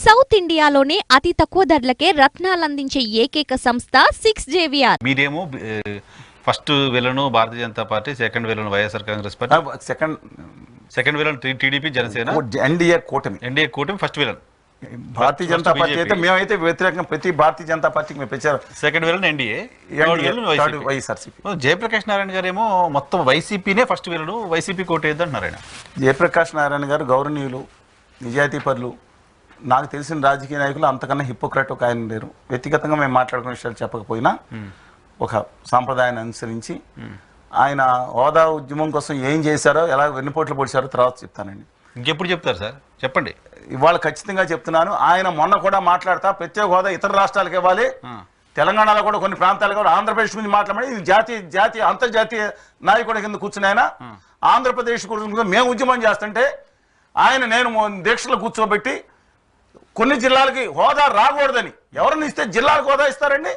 South ఇండియాలోనే అతి తక్కువ ధరలకే రత్నాలందించే ఏకైక సంస్థ 6JVR. మీరేమో first villain Bharatiya Janata party, second villain YSR Congress party, second villain TDP, Janasena, NDA కూటమి, first villain Bharatiya Janata party. అయితే మేమైతే వ్యతిరేకంగా ప్రతి భారతీయ జనతా పార్టీకి మేము ప్రచారం. Second villain NDA, YSRCP. జయప్రకాష్ నారాయణ గారు ఏమో మొత్తం వైసీపీనే ఫస్ట్ విలను, వైసీపీ కోట ఏదంటున్నారు ఆయన. జయప్రకాష్ నారాయణ గారు గౌరవనీయులు, నిజాయితీ పరులు. నాకు తెలిసిన రాజకీయ నాయకులు అంతకన్నా హిపోక్రట్ ఒక ఆయన లేరు. వ్యక్తిగతంగా మేము మాట్లాడుకునే విషయాలు చెప్పకపోయినా ఒక సాంప్రదాయాన్ని అనుసరించి ఆయన హోదా ఉద్యమం కోసం ఏం చేశారో, ఎలా వెన్నుపోట్లు పొడిచారో తర్వాత చెప్తానండి. ఇంకెప్పుడు చెప్తారు సార్? చెప్పండి. ఇవాళ ఖచ్చితంగా చెప్తున్నాను. ఆయన మొన్న కూడా మాట్లాడతా ప్రత్యేక హోదా ఇతర రాష్ట్రాలకు ఇవ్వాలి, తెలంగాణలో కూడా కొన్ని ప్రాంతాలు కూడా, ఆంధ్రప్రదేశ్ గురించి మాట్లాడి ఇది జాతీయ అంతర్జాతీయ నాయకుడి కింద కూర్చుని ఆయన ఆంధ్రప్రదేశ్ గురించి మేము ఉద్యమం చేస్తుంటే నేను దీక్షలు కూర్చోబెట్టి కొన్ని జిల్లాలకి హోదా రాకూడదని, ఎవరిని ఇస్తే జిల్లాలకు హోదా ఇస్తారండి?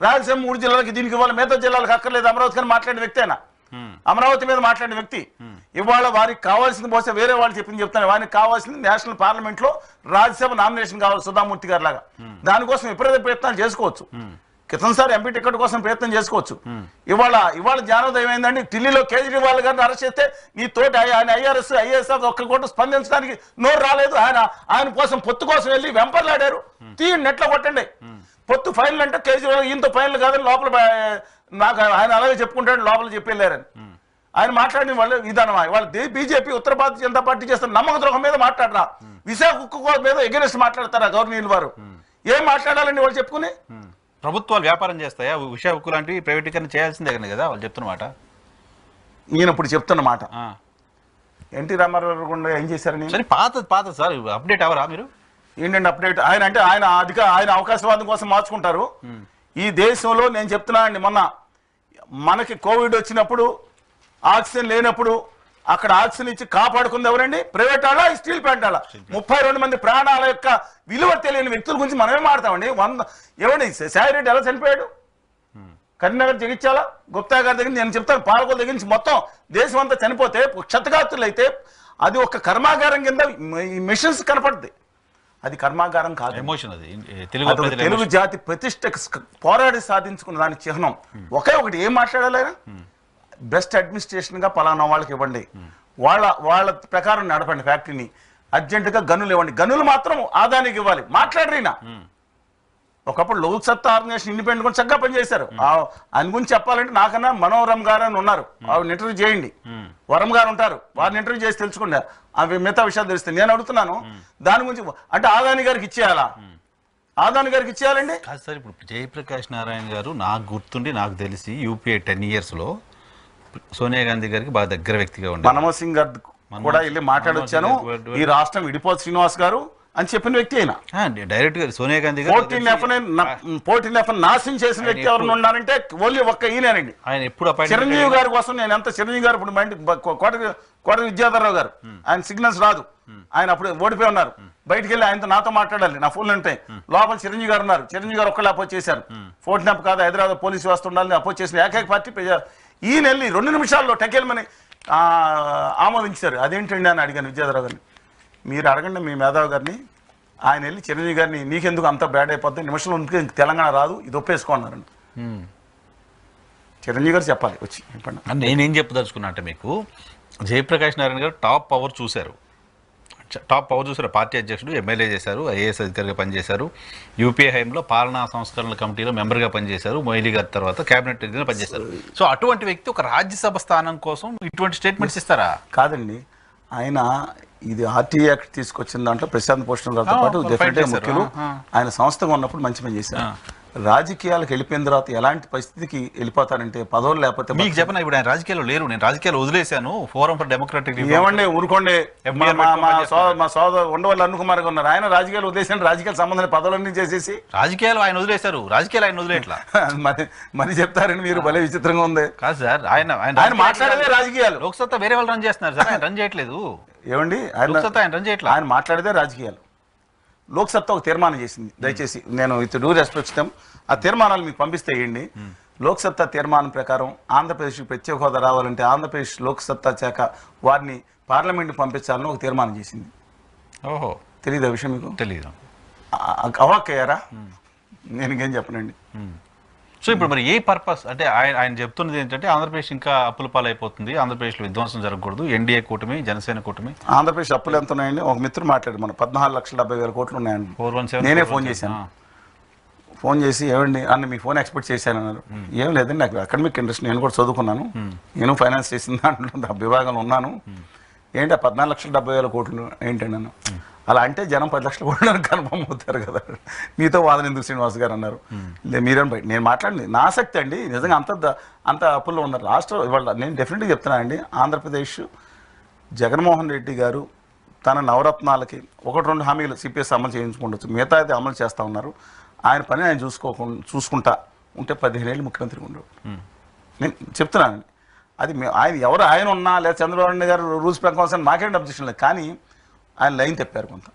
రాయలసీమ 3 జిల్లాలకి దీనికి ఇవ్వాలి, మిగతా జిల్లాలకు అక్కర్లేదు. అమరావతి కానీ మాట్లాడిన వ్యక్తి అయినా, అమరావతి మీద మాట్లాడిన వ్యక్తి. ఇవాళ వారికి కావాల్సింది బహుశా వేరే వాళ్ళు చెప్తాను. వారికి కావాల్సింది నేషనల్ పార్లమెంట్ లో రాజ్యసభ నామినేషన్ కావాలి సుధామూర్తి గారి లాగా. దానికోసం విపరీత ప్రయత్నాలు చేసుకోవచ్చు. క్రితంసారి ఎంపీ టికెట్ కోసం ప్రయత్నం చేసుకోవచ్చు. ఇవాళ జ్ఞానోదయం ఏందండి? ఢిల్లీలో కేజ్రీవాల్ గారిని అరెస్ట్ చేస్తే నీ తోటి ఆయన ఐఏఎస్ ఒక్క కోట స్పందించడానికి నోరు రాలేదు. ఆయన కోసం పొత్తు కోసం వెళ్ళి వెంపర్లాడారు. నెట్లో కొట్టండి. పొత్తు ఫైనల్ అంటే కేజ్రీవాల్ ఈయనతో ఫైనల్ కాదని లోపల నాకు ఆయన అలాగే చెప్పుకుంటాడు, లోపల చెప్పేళ్ళారని ఆయన మాట్లాడిన వాళ్ళు విధానం. వాళ్ళు బీజేపీ ఉత్తర భారతీయ జనతా పార్టీ చేస్తున్న నమ్మక ద్రోహం మీద మాట్లాడరా, విశాఖ ఉక్కు మీద ఎగరెస్ట్ మాట్లాడతారా గవర్నీయులు వారు? ఏం మాట్లాడాలండి వాళ్ళు చెప్పుకుని? ప్రభుత్వాలు వ్యాపారం చేస్తాయా? విశాఖ ఉక్కు లాంటివి ప్రైవేటీకరణ చేయాల్సిందే కదా వాళ్ళు చెప్తున్నమాట. ఈయన ఇప్పుడు చెప్తున్నమాట ఎన్టీ రామారావు గుండా ఏం చేశారని. సరే పాత సార్, అప్డేట్ అవరా మీరు? ఏంటంటే అప్డేట్ ఆయన అంటే ఆయన అవకాశవాదం కోసం మార్చుకుంటారు. ఈ దేశంలో నేను చెప్తున్నా అండి, మనకి కోవిడ్ వచ్చినప్పుడు ఆక్సిజన్ లేనప్పుడు అక్కడ ఆక్సిజన్ ఇచ్చి కాపాడుకుంది ఎవరండి? ప్రైవేట్ వాళ్ళ, స్టీల్ ప్లాంట్ వాళ్ళ. 32 మంది ప్రాణాల యొక్క విలువ తెలియని వ్యక్తుల గురించి మనమే మాడతామండి. ఏమండి సాయిరెడ్డి ఎలా చనిపోయాడు? కరీంనగర్ జగిత్యాల గుప్తా గారి దగ్గర నేను చెప్తాను, పాలకొల దగ్గర నుంచి మొత్తం దేశం అంతా చనిపోతే క్షతగాత్రులు అయితే అది ఒక కర్మాగారం కింద మిషన్స్ కనపడుతుంది. అది కర్మాగారం కాదు, ఎమోషన్. అది తెలుగు జాతి ప్రతిష్ట పోరాడి సాధించుకున్న దాని చిహ్నం. ఒకటి ఏం మాట్లాడాలి ఆయన? బెస్ట్ అడ్మినిస్ట్రేషన్ గా పలానా వాళ్ళకి ఇవ్వండి, వాళ్ళ ప్రకారం నడపండి ఫ్యాక్టరీని, అర్జెంటుగా గనులు ఇవ్వండి, గనులు మాత్రం ఆదానికి ఇవ్వాలి. మాట్లాడరీనా ఒకప్పుడు లోక్ సత్తా ఆర్గనైజేషన్ ఇండిపెండెంట్ కూడా చక్కగా పనిచేశారు. ఆయన గురించి చెప్పాలంటే నాకన్నా మనోరమ్ గారు అని ఉన్నారు, ఆవిడ ఇంటర్వ్యూ చేయండి. వరం గారు ఉంటారు, వారిని ఇంటర్వ్యూ చేసి తెలుసుకోండి, అవి మిగతా విషయాలు తెలుస్తాయి. నేను అడుగుతున్నాను దాని గురించి. అంటే ఆదాని గారికి ఇచ్చేయాలా? ఆదాని గారికి ఇచ్చేయాలండి కాదు సార్. ఇప్పుడు జయప్రకాష్ నారాయణ గారు నాకు గుర్తుండి నాకు తెలిసి యూపీఏ 10 years లో సోనియా గాంధీ గారికి బాగా దగ్గర వ్యక్తిగా ఉండే మన్మోహన్ సింగ్ గారు కూడా వెళ్ళి మాట్లాడొచ్చాను, ఈ రాష్ట్రం విడిపోతు శ్రీనివాస్ గారు అని చెప్పిన వ్యక్తి అయినా డైరెక్ట్ గా సోనియా గాంధీ గారు 14 నాశనం చేసిన వ్యక్తి ఎవరు ఉన్నారంటే ఓన్లీ ఒక్క ఈయనండి. ఆయన ఎప్పుడు చిరంజీవి గారి కోసం నేను ఎంత చిరంజీవి గారు ఇప్పుడు కోట విద్యాధరరావు గారు ఆయన సిగ్నల్స్ రాదు, ఆయన అప్పుడు ఓడిపోయి ఉన్నారు. బయటికి వెళ్ళి ఆయనతో నాతో మాట్లాడాలి, నా ఫోన్లు ఉంటాయి. లోపల చిరంజీవి గారు ఉన్నారు, చిరంజీవి గారు ఒక్కళ్ళు అపోజ్ చేశారు. ఫోర్ట్ నెప్ కాదు, హైదరాబాద్ పోలీసు వ్యవస్థ ఉండాలని అపోజ్ చేసిన ఏకైక పార్టీ ఈయన వెళ్ళి 2 నిమిషాల్లో టెకెల్మని ఆమోదించారు. అదేంటండి అని అడిగాను విద్యాధరరావు గారిని. మీరు అడగండి మీ మేధావి గారిని. ఆయన వెళ్ళి చిరంజీవి గారిని నీకెందుకు అంత బ్యాడ్ అయిపోతుంది, నిమిషంలో ఉంటే తెలంగాణ రాదు, ఇది ఒప్పేసుకోన్నారండి. చిరంజీవి గారు చెప్పాలి వచ్చి. నేనేం చెప్పదలుచుకున్నా అంటే, మీకు జయప్రకాష్ నారాయణ గారు టాప్ పవర్ చూశారు, పార్టీ అధ్యక్షుడు, ఎమ్మెల్యే చేశారు, ఐఏఎస్ అధికారిగా పనిచేశారు, యూపీఏ హయాంలో పాలనా సంస్కరణల కమిటీలో మెంబర్గా పనిచేశారు, మొయిలీ గారి తర్వాత క్యాబినెట్ అధికారిగా పనిచేశారు. సో అటువంటి వ్యక్తి ఒక రాజ్యసభ స్థానం కోసం ఇటువంటి స్టేట్మెంట్స్ ఇస్తారా? కాదండి, ఆయన ఇది ఆర్టీఏ యాక్ట్ తీసుకొచ్చిన దాంట్లో ప్రశాంత్ భూషణ్ గారితో పాటు డెఫినెట్గా ముఖ్యులు ఆయన సంస్థగా ఉన్నప్పుడు మంచి పని చేశారు. రాజకీయాలకు వెళ్ళిపోయిన తర్వాత ఎలాంటి పరిస్థితికి వెళ్ళిపోతారంటే పదవులు లేకపోతే. మీకు చెప్పిన ఇప్పుడు ఆయన రాజకీయాల్లో లేరు, నేను రాజకీయాలు వదిలేశాను, ఫోరం ఫర్ డెమోక్రటిక్. ఏమండి ఊరుకోండి, మా సోదరు ఉండవల్లి అరుణ్ గారు ఉన్నారు, ఆయన రాజకీయాలు వదిలేసాను, రాజకీయాల సంబంధం పదవులన్నీ చేసేసి రాజకీయాలు ఆయన వదిలేశారు, రాజకీయాలు ఆయన వదిలేట్లా మరి చెప్తారండి మీరు, భలే విచిత్రంగా ఉంది. కాదు సార్, ఆయన మాట్లాడేదే రాజకీయాలు. లోక్సత్తా వేరే వాళ్ళు రన్ చేస్తున్నారు సార్, ఆయన రన్ చేయట్లేదు. ఏమండి ఆయన రన్ చేయట్లేదు, ఆయన మాట్లాడేదే రాజకీయాలు. లోక్సత్తా ఒక తీర్మానం చేసింది, దయచేసి నేను విత్ డ్యూ రెస్పెక్ట్ ఆ తీర్మానాలు మీకు పంపిస్తే వేయండి. లోక్సత్తా తీర్మానం ప్రకారం ఆంధ్రప్రదేశ్కి ప్రత్యేక హోదా రావాలంటే ఆంధ్రప్రదేశ్ లోక్సత్తా శాఖ వారిని పార్లమెంట్ పంపించాలని ఒక తీర్మానం చేసింది. ఓహో, తెలీదు ఆ విషయం మీకు? తెలీదు. అవాక్కయ్యారా? నేను ఇంకేం చెప్పనండి. సో ఇప్పుడు మరి ఏ పర్పస్ అంటే ఆయన చెప్తున్నది ఏంటంటే ఆంధ్రప్రదేశ్ ఇంకా అప్పుల పాలైపోతుంది, ఆంధ్రప్రదేశ్లో విధ్వంసం జరగకూడదు, ఎన్డీఏ కూటమి జనసేన కూటమి. ఆంధ్రప్రదేశ్ అప్పులు ఎంత ఉన్నాయండి? ఒక మిత్రుడు మాట్లాడు, మన 14,70,000 కోట్లు ఉన్నాయండి. 417 నేనే ఫోన్ చేశాను. ఫోన్ చేసి ఏమండి అన్న మీ ఫోన్ ఎక్స్పెక్ట్ చేశాను అన్నారు. ఏం లేదండి, నాకు అకాడమిక్ ఇంట్రెస్ట్, నేను కూడా చదువుకున్నాను, నేను ఫైనాన్స్ చేసిన దాంట్లో విభాగంలో ఉన్నాను. ఏంటి ఆ 14,70,000 కోట్లు ఏంటండి అన్న? అలా అంటే జనం 10 లక్షల కోట్లు కన్ఫర్మ్ అవుతారు కదా, మీతో వాదన ఎందుకు శ్రీనివాస్ గారు అన్నారు. మీరేం నేను మాట్లాడింది నా ఆసక్తి అండి, నిజంగా అంత అప్పుల్లో ఉన్నారు రాష్ట్రం. ఇవాళ నేను డెఫినెట్గా చెప్తున్నానండి, ఆంధ్రప్రదేశ్ జగన్మోహన్ రెడ్డి గారు తన నవరత్నాలకి 1-2 హామీలు సిపిఎస్ అమలు చేయించుకుండొచ్చు, మిగతా అయితే అమలు చేస్తూ ఉన్నారు. ఆయన పని ఆయన చూసుకుంటా ఉంటే 15 ఏళ్ళు ముఖ్యమంత్రి ఉండవు. నేను చెప్తున్నానండి, అది ఆయన ఉన్నా లేదా చంద్రబాబు నాయుడు గారు రూల్స్ ప్రకారం నాకేంటి అబ్జెక్షన్ లేదు, కానీ ఆయన లైన్ తెప్పారు కొంత.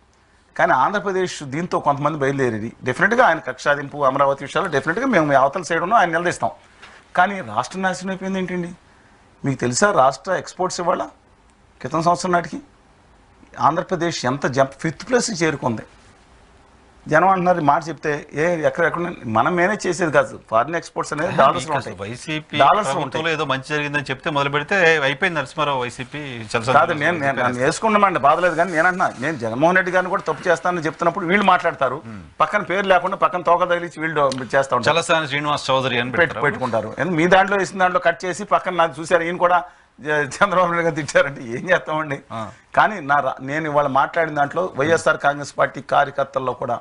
కానీ ఆంధ్రప్రదేశ్ దీంతో కొంతమంది బయలుదేరి డెఫినెట్గా ఆయన కక్షాదింపు అమరావతి విషయాలు డెఫినెట్గా మేము అవతల సైడ్ ఉన్నాం, ఆయన నిలదీస్తాం. కానీ రాష్ట్రం నాశనం అయిపోయింది ఏంటండి? మీకు తెలుసా రాష్ట్ర ఎక్స్పోర్ట్స్ ఇవాళ క్రితం సంవత్సరం నాటికి ఆంధ్రప్రదేశ్ ఎంత 5th ప్లేస్కి చేరుకుంది. జనం అంటున్నారు మాట చెప్తే ఎక్కడ మనం మేనేజ్ చేసేది కాదు, ఫారిన్ ఎక్స్పోర్ట్స్ అనేది డాలర్స్ ఉంటాయి. వైసీపీ డాలర్స్ ఉంటాయి. ఏదో మంచి జరిగిందని చెప్తే మొదలు పెడితే అయిపోయింది నరసింహారావు వైసీపీ కాదు. నేను వేసుకున్నామండి, బాధలేదు. కానీ నేను జగన్మోహన్ రెడ్డి గారిని కూడా తప్పు చేస్తానని చెప్తున్నప్పుడు వీళ్ళు మాట్లాడతారు, పక్కన పేరు లేకుండా పక్కన తోక తగిలించి వీళ్ళు చేస్తా ఉంటారు, చలసాని శ్రీనివాస్ చౌదరి అని పెట్టుకుంటారు. మీ దాంట్లో వేసిన దాంట్లో కట్ చేసి పక్కన నాకు చూశారు, ఈయన కూడా చంద్రబాబు నాయుడు గారు తిట్టారంటే ఏం చేస్తామండి. కానీ నేను ఇవాళ మాట్లాడిన దాంట్లో వైఎస్ఆర్ కాంగ్రెస్ పార్టీ కార్యకర్తల్లో కూడా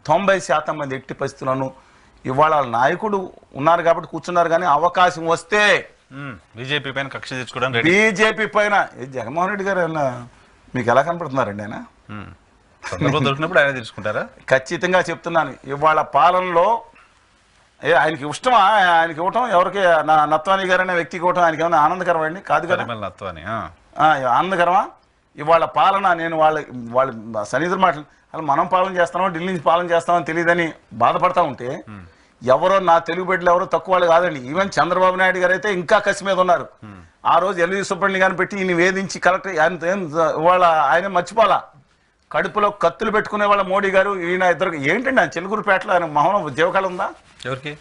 90% మంది ఎట్టి పరిస్థితులను ఇవాళ నాయకుడు ఉన్నారు కాబట్టి కూర్చున్నారు. కానీ అవకాశం వస్తే బీజేపీ పైన కక్ష తెచ్చుకోవడానికి, బీజేపీ పైన జగన్మోహన్ రెడ్డి గారు మీకు ఎలా కనపడుతున్నారండి? ఆయన దొరికినప్పుడు ఆయన తీసుకుంటారా? ఖచ్చితంగా చెప్తున్నాను, ఇవాళ పాలనలో ఆయనకి ఇష్టమా ఆయనకి ఇవ్వటం, ఎవరికి నత్వాని గారు అనే వ్యక్తికి ఇవ్వటం ఆయనకి ఏమైనా ఆనందకరం అండి? కాదు కదా. నత్వాని ఆనందకరమా? ఇవాళ పాలన నేను వాళ్ళ సన్నిధులు మాటలు అలా మనం పాలన చేస్తామో ఢిల్లీ నుంచి పాలన చేస్తామని తెలియదని బాధపడతా ఉంటే ఎవరో నా తెలుగు బిడ్డలు ఎవరో తక్కువ వాళ్ళు కాదండి. ఈవెన్ చంద్రబాబు నాయుడు గారు అయితే ఇంకా కసి మీద ఉన్నారు. ఆ రోజు ఎల్వి సుబ్రహ్మణ్యం గారిని పెట్టి ఈయన వేధించి కలెక్టర్ ఇవాళ ఆయన మర్చిపోలా. కడుపులో కత్తులు పెట్టుకునే వాళ్ళ మోడీ గారు ఈయన ఇద్దరు ఏంటండి ఆయన చిలుకూరుపేటలో ఆయన మొహం జీవకాలం ఉందా ఎవరికి?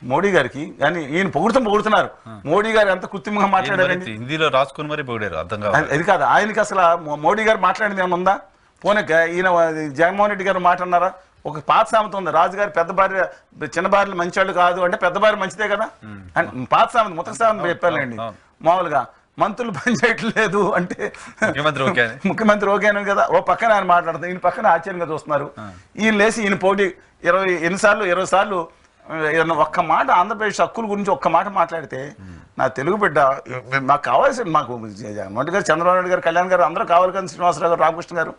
మోడీ గారికి. కానీ ఈయన పొగుడుతున్నారు. మోడీ గారు ఎంత కృత్రిమంగా మాట్లాడారండి, హిందీలో రాసుకుని మరి పొగిడారు. అర్థం కాదు. అది కాదు, ఆయనకి అసలు మోడీ గారు మాట్లాడింది ఏమన్నా ఉందా? పోనీ ఈయన జగన్మోహన్ రెడ్డి గారు మాట అన్నారా? ఒక పాత సామెత ఉంది, రాజుగారి పెద్ద భార్య చిన్న భార్యలు మంచివాళ్ళు కాదు అంటే పెద్ద భార్య మంచిదే కదా అని పాత సామెత, ముతక సామెత చెప్పానండి. మామూలుగా మంత్రులు పని చేయట్లేదు అంటే ముఖ్యమంత్రి ఓకేను కదా. ఓ పక్కన ఆయన మాట్లాడుతారు, ఈయన పక్కన ఆశ్చర్యంగా చూస్తున్నారు. ఈయన లేసి ఈయన పోటీ 20 సార్లు ఒక్క మాట ఆంధ్రప్రదేశ్ హక్కుల గురించి ఒక్క మాట మాట్లాడితే నా తెలుగు బిడ్డ మాకు కావాల్సిన మాకు జగన్మోహన్ గారు, చంద్రబాబు నాయుడు గారు, కళ్యాణ్ గారు అందరూ కావాలి కానీ శ్రీనివాసరావు గారు, రామకృష్ణ గారు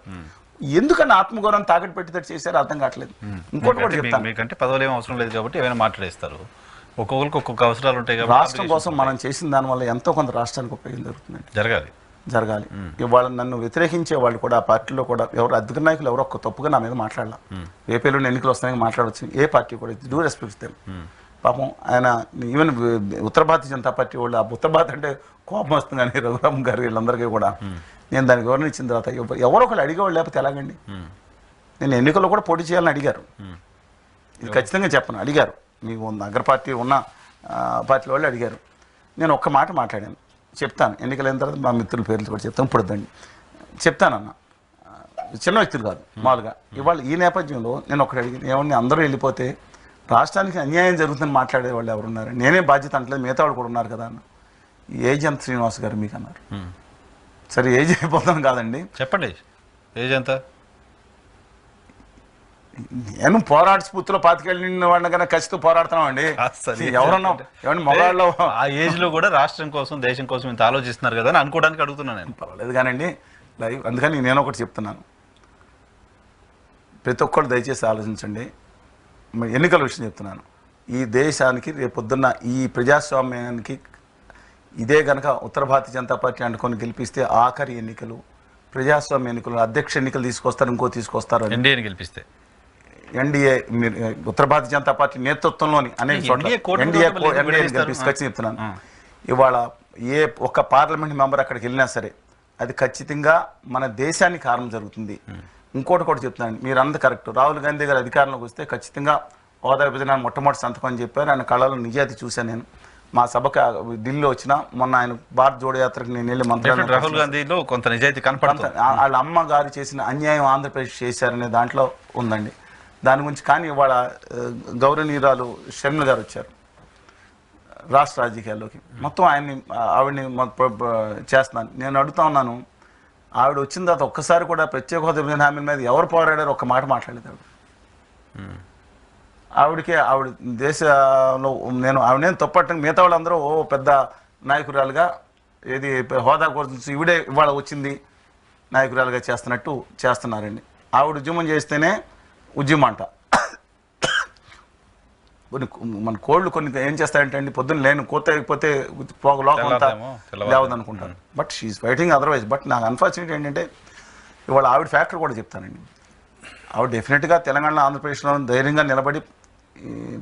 ఎందుకన్నా ఆత్మగౌరవం తాకట్టు పెట్టేటట్టు చేశారు అర్థం కావట్లేదు. ఇంకోటి కూడా చెప్తాను, మీకంటే పదవులు ఏం అవసరం లేదు కాబట్టి ఏమైనా మాట్లాడేస్తారు. ఒక్కొక్కరికి ఒక్కొక్క అవసరాలు ఉంటాయి కాబట్టి రాష్ట్రం కోసం మనం చేసిన దానివల్ల ఎంతో కొంత రాష్ట్రానికి ఉపయోగం జరుగుతుంది, జరగాలి. ఇవాళ నన్ను వ్యతిరేకించే వాళ్ళు కూడా ఆ పార్టీలో కూడా ఎవరు అధిక నాయకులు ఎవరో ఒక్క తప్పుగా నా మీద మాట్లాడాల. రేపేళ్ళు ఎన్నికలు వస్తాయని మాట్లాడవచ్చు, ఏ పార్టీ కూడా డూ రెస్పెక్ట్ దెమ్. పాపం ఆయన ఈవెన్ ఉత్తర భారతీయ జనతా పార్టీ వాళ్ళు, ఆ ఉత్తర భారత్ అంటే కోపం వస్తుంది కానీ రఘురామ్ గారు వీళ్ళందరికీ కూడా నేను దానికి వివరణ ఇచ్చిన తర్వాత ఎవరో ఒకళ్ళు అడిగేవాళ్ళు లేకపోతే ఎలాగండి. నేను ఎన్నికల్లో కూడా పోటీ చేయాలని అడిగారు, ఇది ఖచ్చితంగా చెప్పను, అడిగారు. మీకు అగ్ర పార్టీ ఉన్న పార్టీ వాళ్ళు అడిగారు. నేను ఒక్క మాట మాట్లాడాను, చెప్తాను ఎన్నికలైన తర్వాత మా మిత్రుల పేర్లు కూడా చెప్తాను, ఇప్పుడు వద్దండి చెప్తానన్న. చిన్న వ్యక్తులు కాదు మామూలుగా. ఇవాళ ఈ నేపథ్యంలో నేను ఒకటి అడిగాను, ఏమన్నా అందరూ వెళ్ళిపోతే రాష్ట్రానికి అన్యాయం జరుగుతుందని మాట్లాడే వాళ్ళు ఎవరున్నారు? నేనే బాధ్యత అంటలేదు, మిగతా వాళ్ళు కూడా ఉన్నారు కదా అన్న. ఏజ్ ఎంత శ్రీనివాస్ గారు మీకు అన్నారు. సరే ఏజ్ అయిపోతాను కాదండి, చెప్పండి ఏజ్ ఎంత? నేను పోరాట స్ఫూర్తిలో 5 ఏళ్ళు నిన్న వాడిన కన్నా ఖచ్చితంగా పోరాడుతున్నాం అండి. ఎవరన్నా ఎవరిని మొగాళ్ళు ఆ ఏజ్ లో కూడా రాష్ట్రం కోసం దేశం కోసం ఇంత ఆలోచిస్తున్నారు కదా అని అనుకోవడానికి అడుగుతున్నాను నేను. పర్వాలేదు కానండి లైవ్. అందుకని నేను ఒకటి చెప్తున్నాను, ప్రతి ఒక్కరు దయచేసి ఆలోచించండి. ఎన్నికల విషయం చెప్తున్నాను, ఈ దేశానికి రేపొద్దున్న ఈ ప్రజాస్వామ్యానికి ఇదే గనక ఉత్తర భారతీయ జనతా పార్టీ అనుకొని గెలిపిస్తే ఆఖరి ఎన్నికలు ప్రజాస్వామ్య ఎన్నికలు, అధ్యక్ష ఎన్నికలు తీసుకొస్తారు, ఇంకో తీసుకొస్తారు. ఎన్డీఏని గెలిపిస్తే ఎన్డీఏ ఉత్తర భారతీయ జనతా పార్టీ నేతృత్వంలోని అనేక ఖచ్చితంగా చెప్తున్నాను. ఇవాళ ఏ ఒక్క పార్లమెంట్ మెంబర్ అక్కడికి వెళ్ళినా సరే అది ఖచ్చితంగా మన దేశానికి కారణం జరుగుతుంది. ఇంకోటి కూడా చెప్తున్నాను, మీరు అంత కరెక్ట్. రాహుల్ గాంధీ గారు అధికారంలోకి వస్తే ఖచ్చితంగా హోదా విభజన మొట్టమొదటి సంతకం అని చెప్పారు. ఆయన కళలో నిజాయితీ చూశాను నేను. మా సభకు ఢిల్లీలో వచ్చిన మొన్న ఆయన భారత్ జోడో యాత్రకు నేను వెళ్ళి మంత్రులు రాహుల్ గాంధీలో కొంత నిజాయితీ కనపడుతుంది. వాళ్ళ అమ్మగారు చేసిన అన్యాయం ఆంధ్రప్రదేశ్ చేశారనే దాంట్లో ఉందండి. దాని గురించి కానీ ఇవాళ గౌరవనీయురాలు షర్మిల గారు వచ్చారు రాష్ట్ర రాజకీయాల్లోకి. మొత్తం ఆవిడని చేస్తున్నాను. నేను అడుగుతా ఉన్నాను, ఆవిడ వచ్చిన తర్వాత ఒక్కసారి కూడా ప్రత్యేక హోదా విభజన హామీల మీద ఎవరు పోరాడారు ఒక్క మాట మాట్లాడలేదు ఆవిడ. ఆవిడ దేశంలో ఆవిడేం తప్పట్టం మిగతా వాళ్ళందరూ ఓ పెద్ద నాయకురాలుగా ఏది హోదా గురించి ఇవిడే ఇవాళ వచ్చింది నాయకురాలుగా చేస్తున్నట్టు చేస్తున్నారండి. ఆవిడ ఉద్యమం చేస్తేనే ఉద్యమం అంట. మన కోళ్ళు కొన్ని ఏం చేస్తాయంటే అండి, పొద్దున్న లేని కోత అయిపోతే లోకం అంతా లేవదనుకుంటాను. But she's fighting otherwise. But నాకు అన్ఫార్చునేట్ ఏంటంటే ఇవాళ ఆవిడ ఫ్యాక్టర్ కూడా చెప్తానండి. ఆవిడ డెఫినెట్గా తెలంగాణ ఆంధ్రప్రదేశ్లో ధైర్యంగా నిలబడి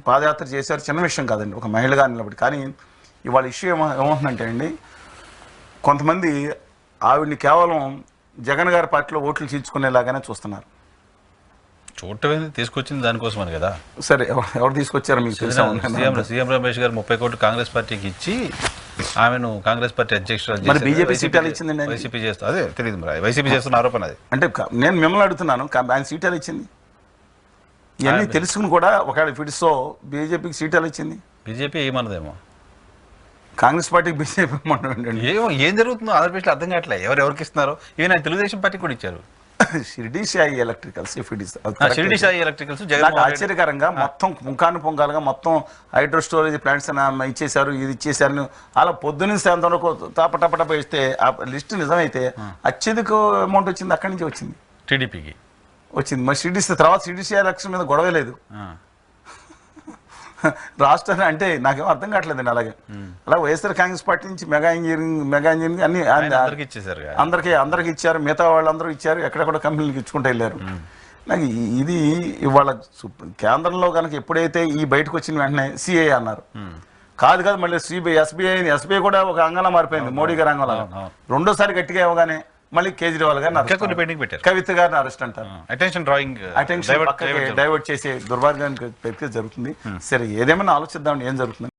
పాదయాత్ర చేశారు, చిన్న విషయం కాదండి, ఒక మహిళగా నిలబడి. కానీ ఇవాళ ఇష్యూ ఏమవుతుందంటే అండి, కొంతమంది ఆవిడ్ని కేవలం జగన్ గారి పార్టీలో ఓట్లు చీల్చుకునేలాగానే చూస్తున్నారు. చూడటం తీసుకొచ్చింది దానికోసమని కదా. సరే, ఎవరు తీసుకొచ్చారో మీకు తెలుసా? సీఎం రమేష్ గారు 30 కోట్లు కాంగ్రెస్ పార్టీకి ఇచ్చి ఆమెను కాంగ్రెస్ పార్టీ అధ్యక్షురాలు మరి బీజేపీ సీటాలు ఇచ్చిందండి. వైసీపీ చేస్తా అదే తెలియదు, మరి వైసీపీ చేస్తున్న ఆరోపణ అది. అంటే నేను మిమ్మల్ని అడుగుతున్నాను, ఆయన సీటాలు ఇచ్చింది ఇవన్నీ తెలుసుకుని కూడా ఒకవేళ ఫిడిసో బీజేపీకి సీటాలు ఇచ్చింది. బీజేపీ ఏమన్నదేమో కాంగ్రెస్ పార్టీకి బీజేపీ ఏం జరుగుతుందో ఆంధ్రప్రదేశ్లో అర్థం కావట్లేదు. ఎవరికి ఇస్తున్నారో ఈవెన్ ఆయన తెలుగుదేశం పార్టీకి కూడా ఇచ్చారు. షిరిడి సాయి ఎలక్ట్రికల్స్, షిరిడి సాయి ఎలక్ట్రికల్స్ ఆశ్చర్యకరంగా మొత్తం పుంకాను పొంగాలుగా మొత్తం హైడ్రో స్టోరేజ్ ప్లాంట్స్ ఇచ్చేసారు, ఇది ఇచ్చేసారు. అలా పొద్దున్న సాయంత్రం వరకు టపటపటప ఇస్తే ఆ లిస్ట్ నిజమైతే అత్యధిక అమౌంట్ వచ్చింది అక్కడి నుంచి వచ్చింది, టీడీపీకి వచ్చింది. మరి షిరిడి తర్వాత షిరిడి సాయి ఎలక్షన్ మీద గొడవ లేదు రాష్ట్రాన్ని. అంటే నాకేమో అర్థం కావట్లేదండి. అలాగే వైఎస్ఆర్ కాంగ్రెస్ పార్టీ నుంచి మెగా ఇంజనీరింగ్ అన్ని అందరికి ఇచ్చారు, మిగతా వాళ్ళందరూ ఇచ్చారు, ఎక్కడెక్కడ కంపెనీలకు ఇచ్చుకుంటూ వెళ్ళారు. నాకు ఇది ఇవాళ కేంద్రంలో కనుక ఎప్పుడైతే ఈ బయటకు వచ్చిన వెంటనే సిఐ అన్నారు, కాదు మళ్ళీ ఎస్బీఐ కూడా ఒక అంగంలా మారిపోయింది మోడీ గారి అంగంలా. రెండోసారి గట్టిగా ఇవ్వగానే మళ్ళీ కేజ్రీవాల్ గారిని కవిత గారిని అరెస్ట్ అంటారు. అటెన్షన్ డైవర్ట్ చేసే దుర్మార్గానికి ప్రక్రియ జరుగుతుంది. సరే, ఏదేమైనా ఆలోచిద్దామండి ఏం జరుగుతుంది.